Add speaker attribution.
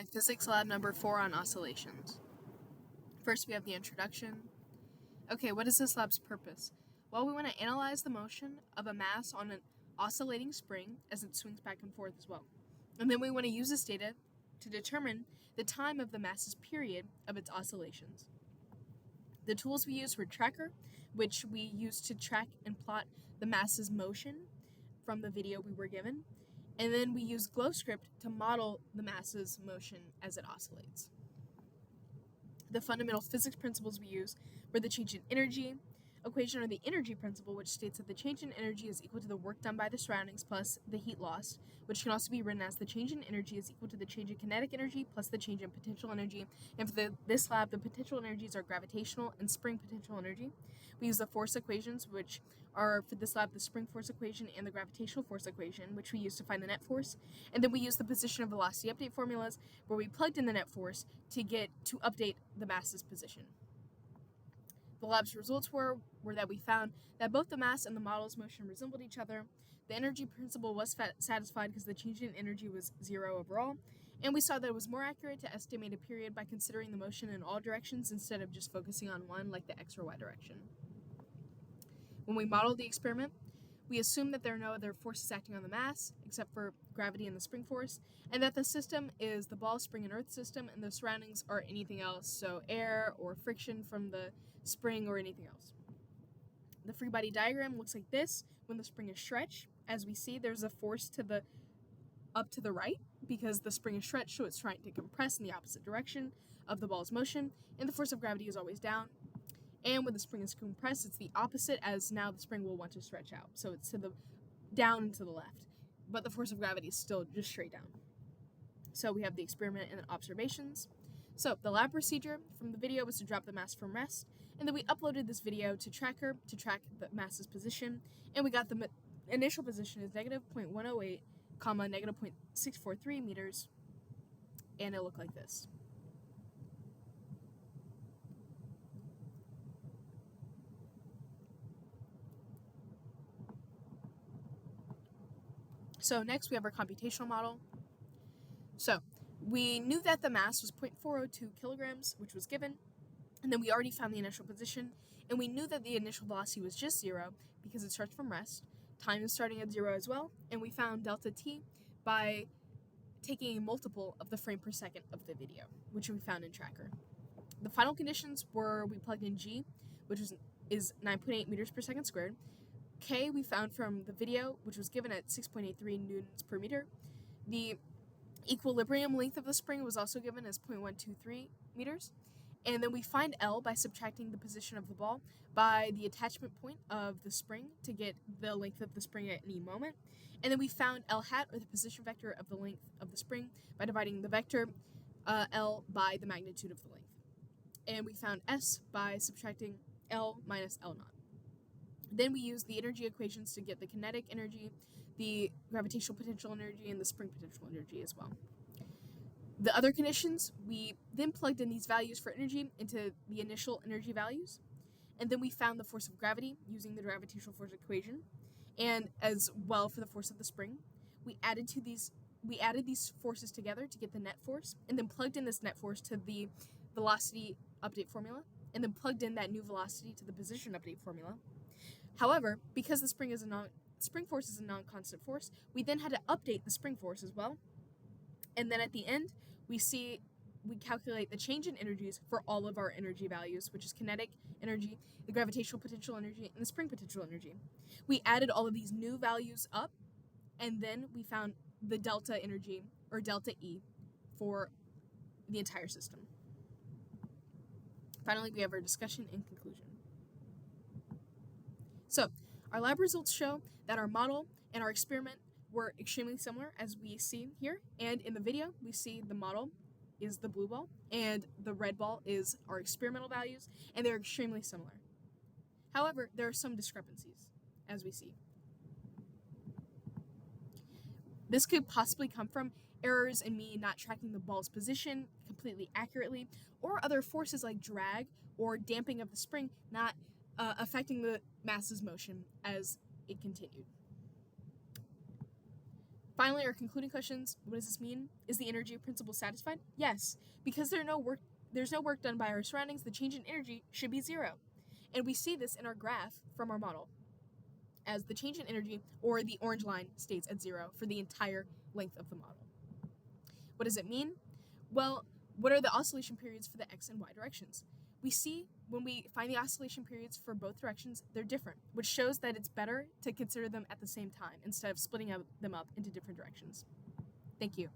Speaker 1: my physics lab number 4 on oscillations. First, we have the introduction. Okay, what is this lab's purpose? Well, we want to analyze the motion of a mass on an oscillating spring as it swings back and forth as well. And then we want to use this data to determine the time of the mass's period of its oscillations. The tools we used were Tracker, which we used to track and plot the mass's motion from the video we were given. And then we use GlowScript to model the mass's motion as it oscillates. The fundamental physics principles we use were the change in energy equation, or the energy principle, which states that the change in energy is equal to the work done by the surroundings plus the heat lost, which can also be written as the change in energy is equal to the change in kinetic energy plus the change in potential energy. And for this lab, the potential energies are gravitational and spring potential energy. We use the force equations, which are for this lab the spring force equation and the gravitational force equation, which we use to find the net force. And then we use the position and velocity update formulas, where we plugged in the net force to update the mass's position. The lab's results were that we found that both the mass and the model's motion resembled each other. The energy principle was satisfied because the change in energy was 0 overall, and we saw that it was more accurate to estimate a period by considering the motion in all directions instead of just focusing on one, like the x or y direction. When we modeled the experiment, we assumed that there are no other forces acting on the mass except for gravity and the spring force, and that the system is the ball, spring, and earth system, and the surroundings are anything else, so air or friction from the spring or anything else. The free body diagram looks like this when the spring is stretched. As we see, there's a force up to the right because the spring is stretched, so it's trying to compress in the opposite direction of the ball's motion, and the force of gravity is always down. And when the spring is compressed, it's the opposite, as now the spring will want to stretch out. So it's to the down and to the left. But the force of gravity is still just straight down. So we have the experiment and the observations. So the lab procedure from the video was to drop the mass from rest, and then we uploaded this video to Tracker to track the mass's position, and we got the initial position is negative 0.108, negative 0.643 meters, and it looked like this. So next we have our computational model. So we knew that the mass was 0.402 kilograms, which was given, and then we already found the initial position, and we knew that the initial velocity was just 0 because it starts from rest. Time is starting at 0 as well, and we found delta t by taking a multiple of the frame per second of the video, which we found in Tracker. The final conditions were we plugged in g, which is 9.8 meters per second squared. K we found from the video, which was given at 6.83 newtons per meter. The equilibrium length of the spring was also given as 0.123 meters. And then we find L by subtracting the position of the ball by the attachment point of the spring to get the length of the spring at any moment. And then we found L hat, or the position vector of the length of the spring, by dividing the vector L by the magnitude of the length. And we found S by subtracting L minus L naught. Then we use the energy equations to get the kinetic energy, the gravitational potential energy, and the spring potential energy as well. The other conditions, we then plugged in these values for energy into the initial energy values, and then we found the force of gravity using the gravitational force equation, and as well for the force of the spring. We added these forces together to get the net force, and then plugged in this net force to the velocity update formula, and then plugged in that new velocity to the position update formula. However, because the spring force is a non-constant force, we then had to update the spring force as well. And then at the end, we calculate the change in energies for all of our energy values, which is kinetic energy, the gravitational potential energy, and the spring potential energy. We added all of these new values up, and then we found the delta energy, or delta E, for the entire system. Finally, we have our discussion and conclusion. So, our lab results show that our model and our experiment were extremely similar, as we see here. And in the video, we see the model is the blue ball, and the red ball is our experimental values, and they're extremely similar. However, there are some discrepancies, as we see. This could possibly come from errors in me not tracking the ball's position completely accurately, or other forces like drag or damping of the spring not affecting the mass's motion as it continued. Finally, our concluding questions, what does this mean? Is the energy principle satisfied? Yes, because there's no work done by our surroundings, the change in energy should be zero. And we see this in our graph from our model, as the change in energy, or the orange line, stays at zero for the entire length of the model. What does it mean? Well, what are the oscillation periods for the x and y directions? We see when we find the oscillation periods for both directions, they're different, which shows that it's better to consider them at the same time instead of splitting them up into different directions. Thank you.